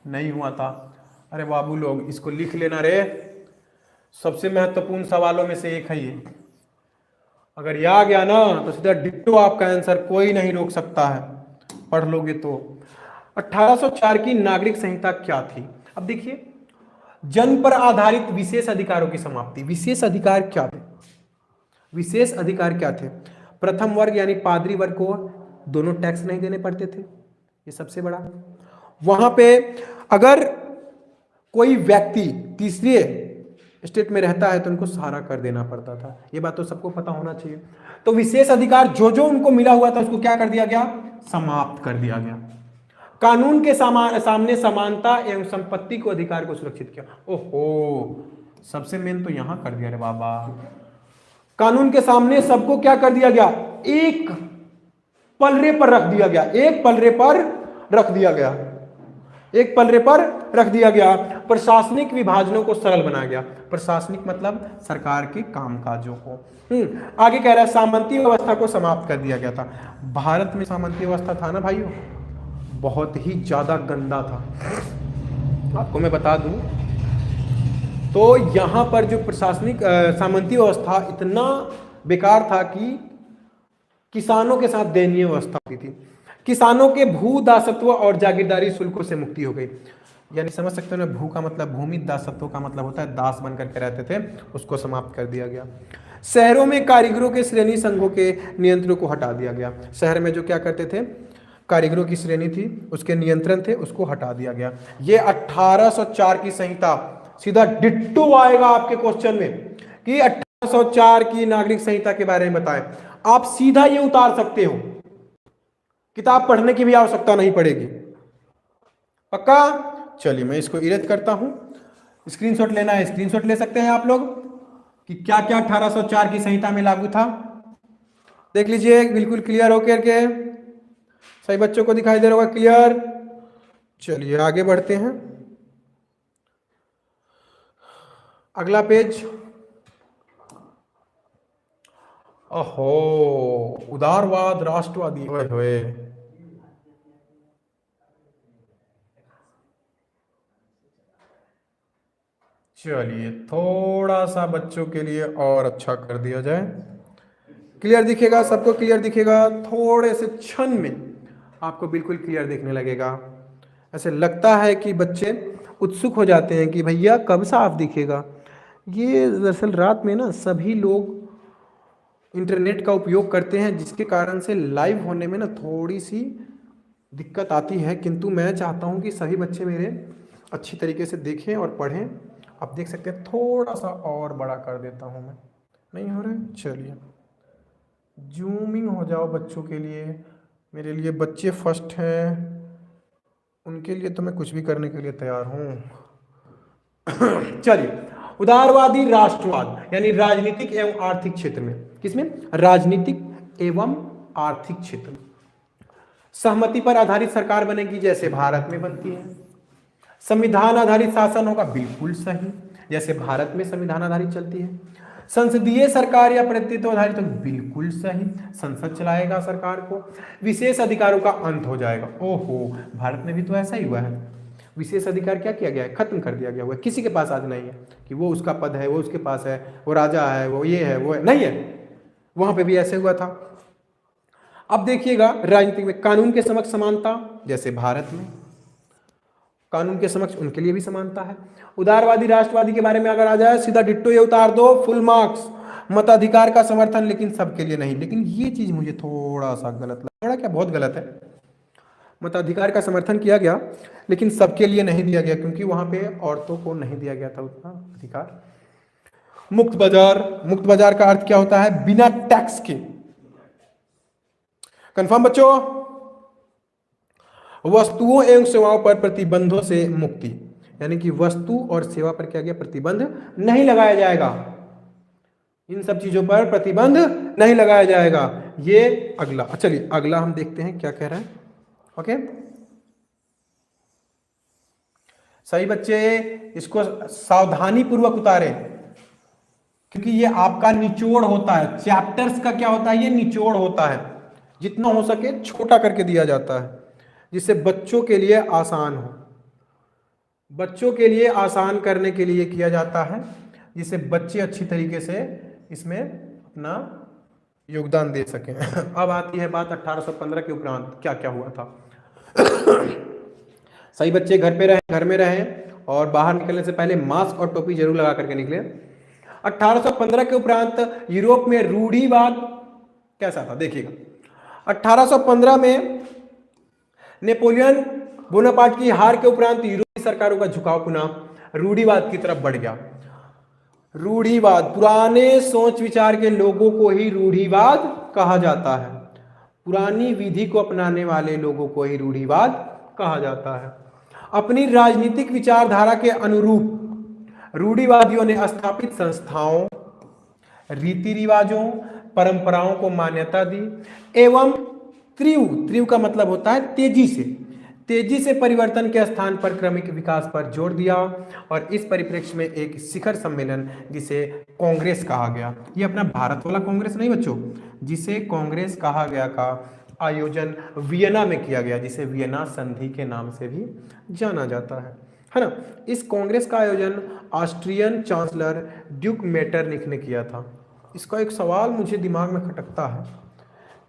नहीं हुआ था। अरे बाबू लोग इसको लिख लेना रे, सबसे महत्वपूर्ण सवालों में से एक है ये। अगर ये आ गया ना तो सीधा डिट्टो आपका आंसर, कोई नहीं रोक सकता है, पढ़ लोगे तो। 1804 की नागरिक संहिता क्या थी? अब देखिए, जन्म पर आधारित विशेष अधिकारों की समाप्ति। विशेष अधिकार क्या थे? विशेष अधिकार क्या थे? प्रथम वर्ग यानी पादरी वर्ग को दोनों टैक्स नहीं देने पड़ते थे, ये सबसे बड़ा। वहां पे अगर कोई व्यक्ति तीसरी स्टेट में रहता है तो उनको सारा कर देना पड़ता था, ये बात तो सबको पता होना चाहिए। तो विशेष अधिकार जो जो उनको मिला हुआ था उसको क्या कर दिया गया? समाप्त कर दिया गया। कानून के सामने समानता एवं संपत्ति को अधिकार को सुरक्षित किया। ओहो, सबसे मेन तो यहां कर दिया रे बाबा। कानून के सामने सबको क्या कर दिया गया? एक पलरे पर रख दिया गया, एक पलरे पर रख दिया गया, एक पलरे पर रख दिया गया। प्रशासनिक विभाजनों को सरल बनाया गया। प्रशासनिक मतलब सरकार के कामकाजों को। आगे कह रहा है सामंती व्यवस्था को समाप्त कर दिया गया था। भारत में सामंती व्यवस्था था ना भाइयों, बहुत ही ज्यादा गंदा था, आपको मैं बता दूं। तो यहां पर जो प्रशासनिक सामंती व्यवस्था इतना बेकार था कि किसानों के साथ दयनीय व्यवस्था होती थी। किसानों के भू दासत्व और जागीरदारी शुल्कों से मुक्ति हो गई। यानी समझ सकते हो ना, भू का मतलब भूमि, दासत्व का मतलब होता है दास बनकर के रहते थे, उसको समाप्त कर दिया गया। शहरों में कारीगरों के श्रेणी संघों के नियंत्रण को हटा दिया गया। शहर में जो क्या करते थे, कारीगरों की श्रेणी थी, उसके नियंत्रण थे, उसको हटा दिया गया। ये 1804 की संहिता, सीधा डिट्टो आएगा आपके क्वेश्चन में कि 1804 की नागरिक संहिता के बारे में बताएं। आप सीधा ये उतार सकते हो, किताब पढ़ने की भी आवश्यकता नहीं पड़ेगी। पक्का? चलिए मैं इसको इरेज करता हूं। स्क्रीनशॉट लेना है, स्क्रीनशॉट ले सकते हैं आप लोग कि क्या क्या 1804 की संहिता में लागू था। देख लीजिए, बिल्कुल क्लियर होकर के, सही बच्चों को दिखाई दे रहा होगा क्लियर। चलिए आगे बढ़ते हैं, अगला पेज। ओहो, उदारवाद, राष्ट्रवादी, ओए होए, चलिए थोड़ा सा बच्चों के लिए और अच्छा कर दिया जाए। क्लियर दिखेगा सबको? क्लियर दिखेगा? थोड़े से क्षण में आपको बिल्कुल क्लियर दिखने लगेगा। ऐसे लगता है कि बच्चे उत्सुक हो जाते हैं कि भैया कब साफ दिखेगा। ये दरअसल रात में ना सभी लोग इंटरनेट का उपयोग करते हैं, जिसके कारण से लाइव होने में ना थोड़ी सी दिक्कत आती है, किंतु मैं चाहता हूं कि सभी बच्चे मेरे अच्छी तरीके से देखें और पढ़ें। आप देख सकते हैं, थोड़ा सा और बड़ा कर देता हूं मैं, नहीं हो रहा है। चलिए जूमिंग हो जाओ बच्चों के लिए, मेरे लिए बच्चे फर्स्ट हैं, उनके लिए तो मैं कुछ भी करने के लिए तैयार हूं। चलिए, उदारवादी राष्ट्रवाद यानी राजनीतिक एवं आर्थिक क्षेत्र में, किसमें? राजनीतिक एवं आर्थिक क्षेत्र में सहमति पर आधारित सरकार बनेगी, जैसे भारत में बनती है। संविधान आधारित शासन होगा, बिल्कुल सही, जैसे भारत में संविधान आधारित चलती है। संसदीय सरकार या प्रतिनिधित्व आधारित होगी, बिल्कुल सही, संसद चलाएगा सरकार को। विशेष अधिकारों का अंत हो जाएगा। ओहो, भारत में भी तो ऐसा ही हुआ है, विशेष अधिकार क्या किया गया है? खत्म कर दिया गया हुआ है। किसी के पास आज नहीं है कि वो उसका पद है, वो उसके पास है, वो राजा है, वो ये है, वो है, नहीं है। वहां पे भी ऐसे हुआ था। अब देखिएगा, राजनीति में कानून के समक्ष समानता, जैसे भारत में कानून के समक्ष उनके लिए भी समानता है। उदारवादी राष्ट्रवादी के बारे में अगर आ जाए, सीधा डिट्टो ये उतार दो, फुल मार्क्स। मताधिकार का समर्थन लेकिन सबके लिए नहीं। लेकिन ये चीज मुझे थोड़ा सा गलत लगा, थोड़ा क्या, बहुत गलत है। मताधिकार का समर्थन किया गया लेकिन सबके लिए नहीं दिया गया, क्योंकि वहां पे औरतों को नहीं दिया गया था उतना अधिकार। मुक्त बाजार, मुक्त बाजार का अर्थ क्या होता है? बिना टैक्स के कंफर्म बच्चों? वस्तुओं एवं सेवाओं पर प्रतिबंधों से मुक्ति, यानी कि वस्तु और सेवा पर क्या गया, प्रतिबंध नहीं लगाया जाएगा, इन सब चीजों पर प्रतिबंध नहीं लगाया जाएगा। ये अगला, चलिए अगला हम देखते हैं क्या कह रहा है। ओके सही बच्चे, इसको सावधानी पूर्वक उतारे, क्योंकि ये आपका निचोड़ होता है। चैप्टर्स का क्या होता है, ये निचोड़ होता है, जितना हो सके छोटा करके दिया जाता है जिससे बच्चों के लिए आसान हो, बच्चों के लिए आसान करने के लिए किया जाता है, जिससे बच्चे अच्छी तरीके से इसमें अपना योगदान दे सकें। अब आती है बात 1815 के उपरांत क्या क्या हुआ था। सही बच्चे घर पे रहें, घर में रहें और बाहर निकलने से पहले मास्क और टोपी जरूर लगा करके निकले। 1815 के उपरांत यूरोप में रूढ़िवाद कैसा था देखिएगा। 1815 में नेपोलियन बोनापार्ट की हार के उपरांत यूरोपीय सरकारों का झुकाव पुनः रूढ़िवाद की तरफ बढ़ गया। रूढ़िवाद, पुराने सोच विचार के लोगों को ही रूढ़िवाद कहा जाता है, पुरानी विधि को अपनाने वाले लोगों को ही रूढ़िवाद कहा जाता है। अपनी राजनीतिक विचारधारा के अनुरूप रूढ़िवादियों ने स्थापित संस्थाओं, रीति रिवाजों, परंपराओं को मान्यता दी एवं तीव्र का मतलब होता है तेजी से परिवर्तन के स्थान पर क्रमिक विकास पर जोर दिया। और इस परिप्रेक्ष्य में एक शिखर सम्मेलन जिसे कांग्रेस कहा गया, ये अपना भारत वाला कांग्रेस नहीं बच्चों, जिसे कांग्रेस कहा गया का आयोजन वियना में किया गया, जिसे वियना संधि के नाम से भी जाना जाता है ना। इस कांग्रेस का आयोजन ऑस्ट्रियन चांसलर ड्यूक मेटरनिख ने किया था। इसका एक सवाल मुझे दिमाग में खटकता है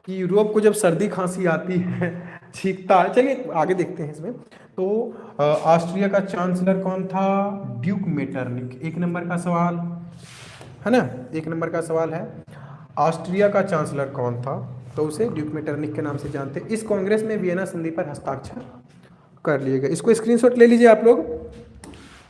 कि यूरोप को जब सर्दी खांसी आती है, छींकता है, चलिए आगे देखते हैं इसमें। तो ऑस्ट्रिया का चांसलर कौन था, ड्यूक मेटरनिख। एक नंबर का सवाल है ना, एक नंबर का सवाल है, ऑस्ट्रिया का चांसलर कौन था, तो उसे ड्यूक मेटरनिख के नाम से जानते हैं। इस कांग्रेस में वियना संधि पर हस्ताक्षर कर लिए गए। इसको स्क्रीनशॉट ले लीजिए आप लोग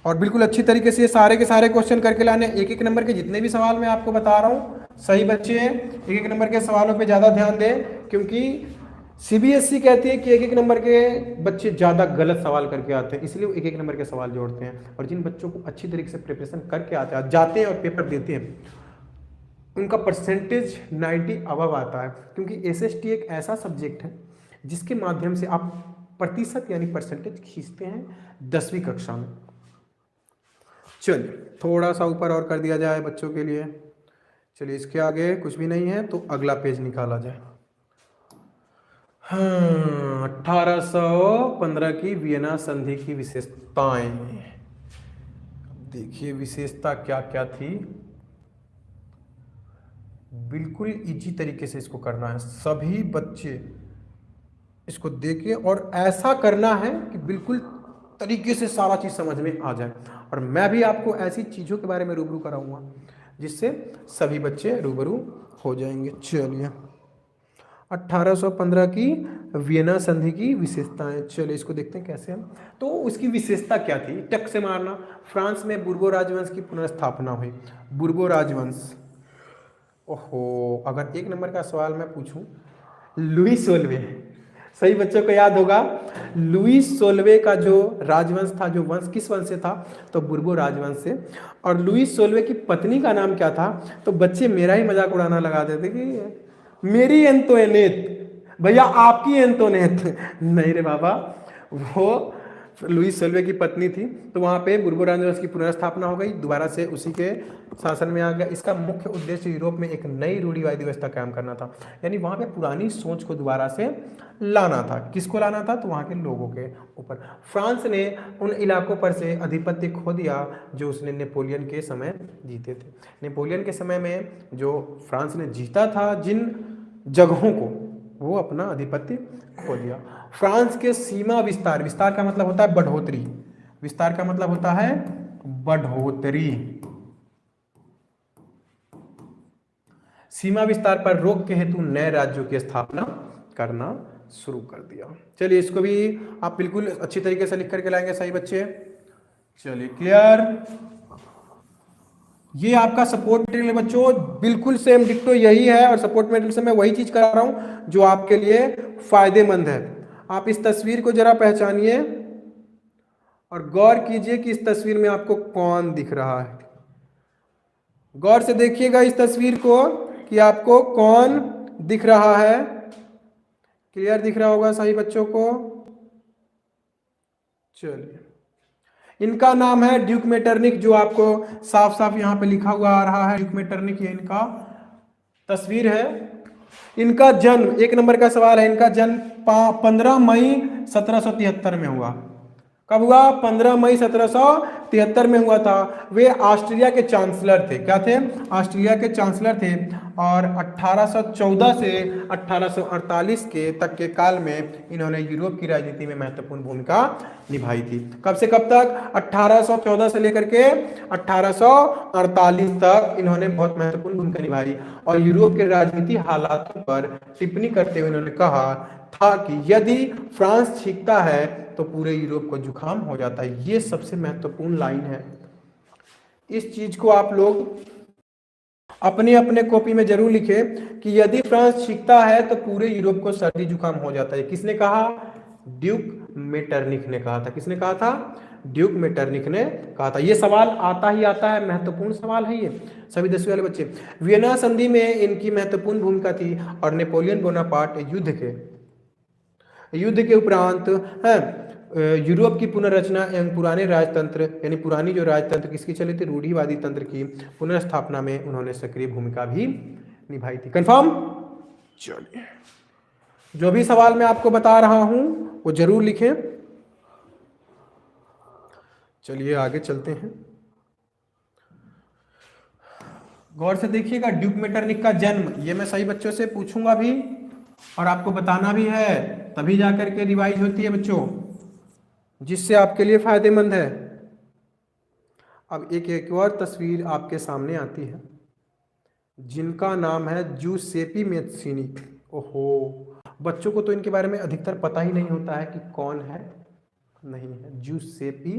और बिल्कुल अच्छी तरीके से सारे के सारे क्वेश्चन करके लाने। एक एक नंबर के जितने भी सवाल मैं आपको बता रहा हूँ, सही बच्चे एक एक नंबर के सवालों पे ज़्यादा ध्यान दें, क्योंकि सीबीएसई कहती है कि एक एक नंबर के बच्चे ज़्यादा गलत सवाल करके आते हैं, इसलिए वो एक एक नंबर के सवाल जोड़ते हैं। और जिन बच्चों को अच्छी तरीके से प्रिपरेशन करके जाते हैं और पेपर देते हैं, उनका परसेंटेज 90 अबव आता है, क्योंकि एसएसटी एक ऐसा सब्जेक्ट है जिसके माध्यम से आप प्रतिशत यानी परसेंटेज खींचते हैं 10वीं कक्षा में। चलिए थोड़ा सा ऊपर और कर दिया जाए बच्चों के लिए। चलिए इसके आगे कुछ भी नहीं है तो अगला पेज निकाला जाए। हाँ, 1815 की वियना संधि की विशेषताएं देखिए, विशेषता क्या क्या थी। बिल्कुल इजी तरीके से इसको करना है, सभी बच्चे इसको देखें और ऐसा करना है कि बिल्कुल तरीके से सारा चीज समझ में आ जाए। और मैं भी आपको ऐसी चीजों के बारे में रूबरू कराऊंगा जिससे सभी बच्चे रूबरू हो जाएंगे। चलिए 1815 की वियना संधि की विशेषताएं, चलिए इसको देखते हैं कैसे हम। तो उसकी विशेषता क्या थी, टक से मारना। फ्रांस में बुर्बो राजवंश की पुनर्स्थापना हुई। बुर्बो राजवंश, ओहो, अगर एक नंबर का सवाल मैं पूछूं, लुई 16, सही बच्चों को याद होगा, लुई 16 का जो राजवंश था, जो वंश किस वंश से था, तो बुर्बो राजवंश से। और लुई 16 की पत्नी का नाम क्या था, तो बच्चे मेरा ही मजाक उड़ाना लगा देते कि मेरी एंतोनेत, भैया आपकी एंतोनेत नहीं रे बाबा, वो लुई 16 की पत्नी थी। तो वहाँ पे बुर्बो राजवंश की पुनर्स्थापना हो गई, दोबारा से उसी के शासन में आ गया। इसका मुख्य उद्देश्य यूरोप में एक नई रूढ़िवादी व्यवस्था कायम करना था, यानी वहाँ पे पुरानी सोच को दोबारा से लाना था। किसको लाना था, तो वहाँ के लोगों के ऊपर। फ्रांस ने उन इलाकों पर से अधिपत्य खो दिया जो उसने नेपोलियन के समय जीते थे। नेपोलियन के समय में जो फ्रांस ने जीता था जिन जगहों को, वो अपना आधिपत्य खो दिया। फ्रांस के सीमा विस्तार, विस्तार का मतलब होता है बढ़ोतरी, विस्तार का मतलब होता है बढ़ोतरी। सीमा विस्तार पर रोक के हेतु नए राज्यों की स्थापना करना शुरू कर दिया। चलिए इसको भी आप बिल्कुल अच्छी तरीके से लिख करके लाएंगे, सही बच्चे। चलिए क्लियर। ये आपका सपोर्ट मटेरियल बच्चों, बिल्कुल सेम डिक्टो यही है, और सपोर्ट मटेरियल से मैं वही चीज करा रहा हूं जो आपके लिए फायदेमंद है। आप इस तस्वीर को जरा पहचानिए और गौर कीजिए कि इस तस्वीर में आपको कौन दिख रहा है। गौर से देखिएगा इस तस्वीर को कि आपको कौन दिख रहा है। क्लियर दिख रहा होगा सही बच्चों को? चलिए, इनका नाम है ड्यूक मेटरनिक, जो आपको साफ साफ यहाँ पे लिखा हुआ आ रहा है, ड्यूक मेटरनिक, ये इनका तस्वीर है। इनका जन्म, एक नंबर का सवाल है, इनका जन्म 15 मई 1773 में हुआ। कब हुआ? 15 मई 1773 में हुआ था। वे ऑस्ट्रिया के चांसलर थे। क्या थे? ऑस्ट्रिया के चांसलर थे। और 1814 से 1848 के तक के काल में इन्होंने यूरोप की राजनीति में महत्वपूर्ण भूमिका निभाई थी। कब से कब तक? 1814 से लेकर के 1848 तक इन्होंने बहुत महत्वपूर्ण भूमिका निभाई। और यूरोप के राजनीति हालातों पर टिप्पणी करते हुए इन्होंने कहा था कि यदि फ्रांस छींकता है तो पूरे यूरोप को जुकाम हो जाता है। ये सबसे महत्वपूर्ण लाइन है। इस चीज को आप लोग अपने अपने कॉपी में जरूर लिखे कि यदि फ्रांस छींकता है तो पूरे यूरोप को सर्दी जुकाम हो जाता है। किसने कहा? ड्यूक मेटरनिक ने कहा था। किसने कहा था? ड्यूक मेटरनिक ने कहा था। ये सवाल आता ही आता है, महत्वपूर्ण सवाल है ये सभी 10वीं वाले बच्चे। वियना संधि में इनकी महत्वपूर्ण भूमिका थी। और नेपोलियन बोनापार्ट युद्ध के उपरांत यूरोप की पुनर्रचना एवं पुराने राजतंत्र, यानी पुरानी जो राजतंत्र किसकी चली थी, रूढ़िवादी तंत्र की पुनर्स्थापना में उन्होंने सक्रिय भूमिका भी निभाई थी। कंफर्म? चलिए, जो भी सवाल मैं आपको बता रहा हूं वो जरूर लिखें। चलिए आगे चलते हैं। गौर से देखिएगा, ड्यूक मेटरनिक का जन्म, ये मैं सही बच्चों से पूछूंगा भी और आपको बताना भी है, तभी जाकर के रिवाइज होती है बच्चों, जिससे आपके लिए फायदेमंद है। अब एक और तस्वीर आपके सामने आती है जिनका नाम है जूसेपी मेत्सिनी। ओहो, बच्चों को तो इनके बारे में अधिकतर पता ही नहीं होता है कि कौन है, नहीं है। जूसेपी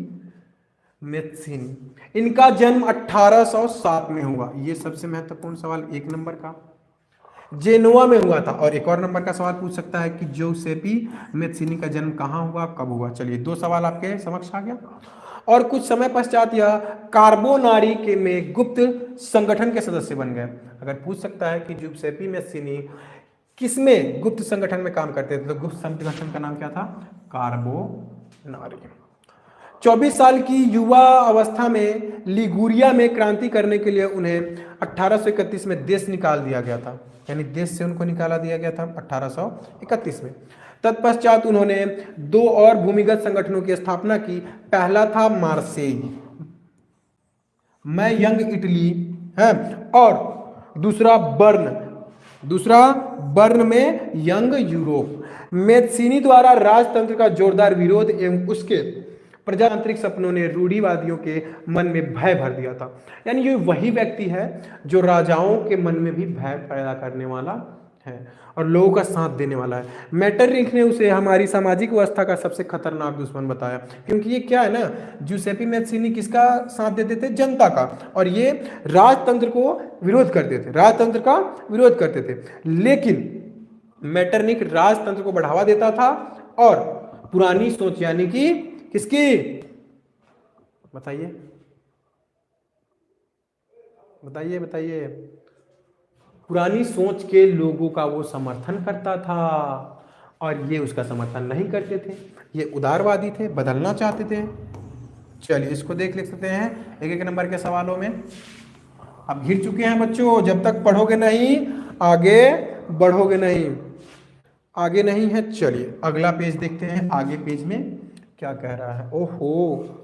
मेत्सिनी, इनका जन्म 1807 में हुआ। ये सबसे महत्वपूर्ण सवाल, एक नंबर का। जेनोआ में हुआ था। और एक और नंबर का सवाल पूछ सकता है कि जूसेपी मेत्सिनी का जन्म कहाँ हुआ, कब हुआ। चलिए, दो सवाल आपके समक्ष आ गया। और कुछ समय पश्चात यह कार्बोनारी के में गुप्त संगठन के सदस्य बन गए। अगर पूछ सकता है कि जूसेपी मेत्सिनी किसमें गुप्त संगठन में काम करते थे, तो गुप्त संगठन का नाम क्या था? कार्बोनारी। 24 साल की युवा अवस्था में लिगुरिया में क्रांति करने के लिए उन्हें 1831 में देश निकाल दिया गया था, यानी देश से उनको निकाला दिया गया था 1831 में। तत्पश्चात उन्होंने दो और भूमिगत संगठनों की स्थापना की। पहला था मार्सेई में यंग इटली है, और दूसरा बर्न में यंग यूरोप। मेत्सिनी द्वारा राजतंत्र का जोरदार विरोध एवं उसके प्रजातांत्रिक सपनों ने रूढ़िवादियों के मन में भय भर दिया था। यानी ये वही व्यक्ति है जो राजाओं के मन में भी भय पैदा करने वाला है और लोगों का साथ देने वाला है। मेटरनिक ने उसे हमारी सामाजिक व्यवस्था का सबसे खतरनाक दुश्मन बताया, क्योंकि ये क्या है ना, जूसेपी मेत्सिनी किसका साथ देते थे? जनता का। और ये राजतंत्र को विरोध करते थे, राजतंत्र का विरोध करते थे। लेकिन मेटरनिक राजतंत्र को बढ़ावा देता था और पुरानी सोच, यानी कि किसकी, बताइए बताइए बताइए, पुरानी सोच के लोगों का वो समर्थन करता था। और ये उसका समर्थन नहीं करते थे, ये उदारवादी थे, बदलना चाहते थे। चलिए इसको देख सकते हैं एक एक नंबर के सवालों में। अब घिर चुके हैं बच्चों, जब तक पढ़ोगे नहीं आगे बढ़ोगे नहीं, आगे नहीं है। चलिए अगला पेज देखते हैं, आगे पेज में क्या कह रहा है। ओहो,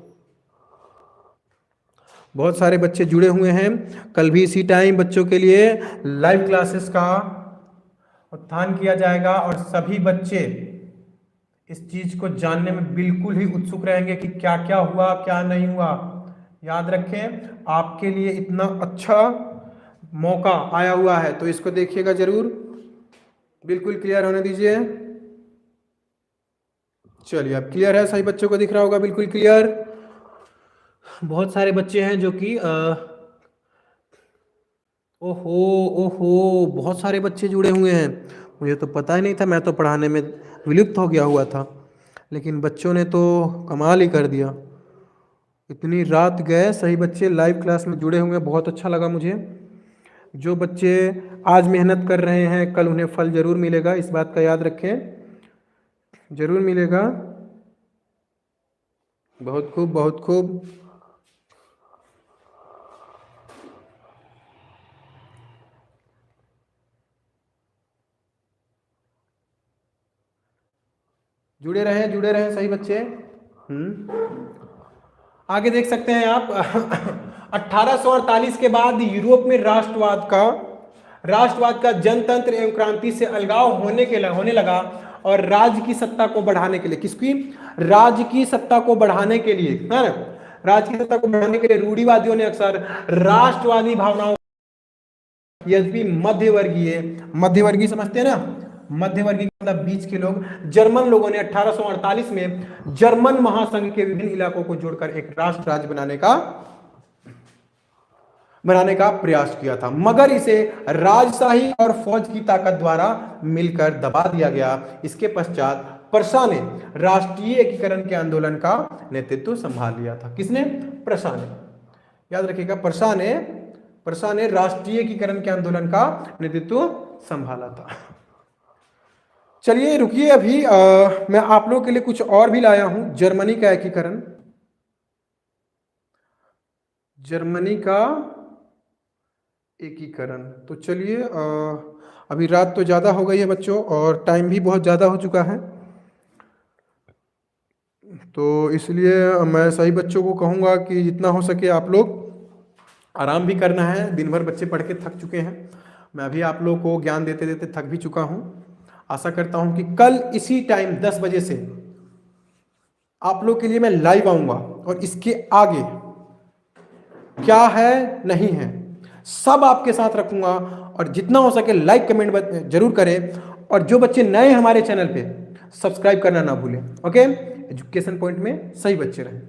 बहुत सारे बच्चे जुड़े हुए हैं। कल भी इसी टाइम बच्चों के लिए लाइव क्लासेस का उत्थान किया जाएगा और सभी बच्चे इस चीज को जानने में बिल्कुल ही उत्सुक रहेंगे कि क्या क्या हुआ, क्या नहीं हुआ। याद रखें, आपके लिए इतना अच्छा मौका आया हुआ है तो इसको देखिएगा जरूर, बिल्कुल क्लियर होने दीजिए। चलिए अब क्लियर है, सही बच्चों को दिख रहा होगा, बिल्कुल क्लियर। बहुत सारे बच्चे हैं जो कि ओहो, ओहो, बहुत सारे बच्चे जुड़े हुए हैं। मुझे तो पता ही नहीं था, मैं तो पढ़ाने में विलुप्त हो गया हुआ था। लेकिन बच्चों ने तो कमाल ही कर दिया। इतनी रात गए, सही बच्चे लाइव क्लास में जुड़े हुए हैं, बहुत अच्छा लगा मुझे। जो बच्चे आज मेहनत कर रहे हैं, कल उन्हें फल ज़रूर मिलेगा, इस बात का याद रखें, ज़रूर मिलेगा। बहुत खूब, बहुत खूब। जुड़े रहें सही बच्चे। आगे देख सकते हैं आप 1848 के बाद यूरोप में राष्ट्रवाद का जनतंत्र एवं क्रांति से अलगाव होने लगा और राज्य की सत्ता को बढ़ाने के लिए, किसकी, राज्य की सत्ता को बढ़ाने के लिए, है ना, राज्य की सत्ता को बढ़ाने के लिए रूढ़िवादियों ने अक्सर राष्ट्रवादी भावनाओं, यद्यपि मध्यवर्गीय समझते हैं ना, मध्यवर्गीय मतलब बीच के लोग, जर्मन लोगों ने 1848 में जर्मन महासंघ के विभिन्न इलाकों को जोड़कर एक राष्ट्र राज्य बनाने का प्रयास किया था, मगर इसे राजशाही और फौज की ताकत द्वारा मिलकर दबा दिया गया। इसके पश्चात प्रशा ने राष्ट्रीय एकीकरण के आंदोलन का नेतृत्व संभाल लिया था। किसने? प्रशा ने, याद रखिएगा, प्रशा ने राष्ट्रीय एकीकरण के आंदोलन का नेतृत्व संभाला था। चलिए रुकिए, अभी मैं आप लोगों के लिए कुछ और भी लाया हूं। जर्मनी का एकीकरण, जर्मनी का एकीकरण। तो चलिए, अभी रात तो ज़्यादा हो गई है बच्चों और टाइम भी बहुत ज़्यादा हो चुका है, तो इसलिए मैं सही बच्चों को कहूँगा कि जितना हो सके आप लोग आराम भी करना है। दिन भर बच्चे पढ़ के थक चुके हैं, मैं भी आप लोगों को ज्ञान देते देते थक भी चुका हूँ। आशा करता हूँ कि कल इसी टाइम 10 बजे से आप लोग के लिए मैं लाइव आऊँगा और इसके आगे क्या है नहीं है सब आपके साथ रखूंगा। और जितना हो सके लाइक कमेंट जरूर करें, और जो बच्चे नए हमारे चैनल पे सब्सक्राइब करना ना भूलें। ओके, एजुकेशन पॉइंट में सही बच्चे रहें।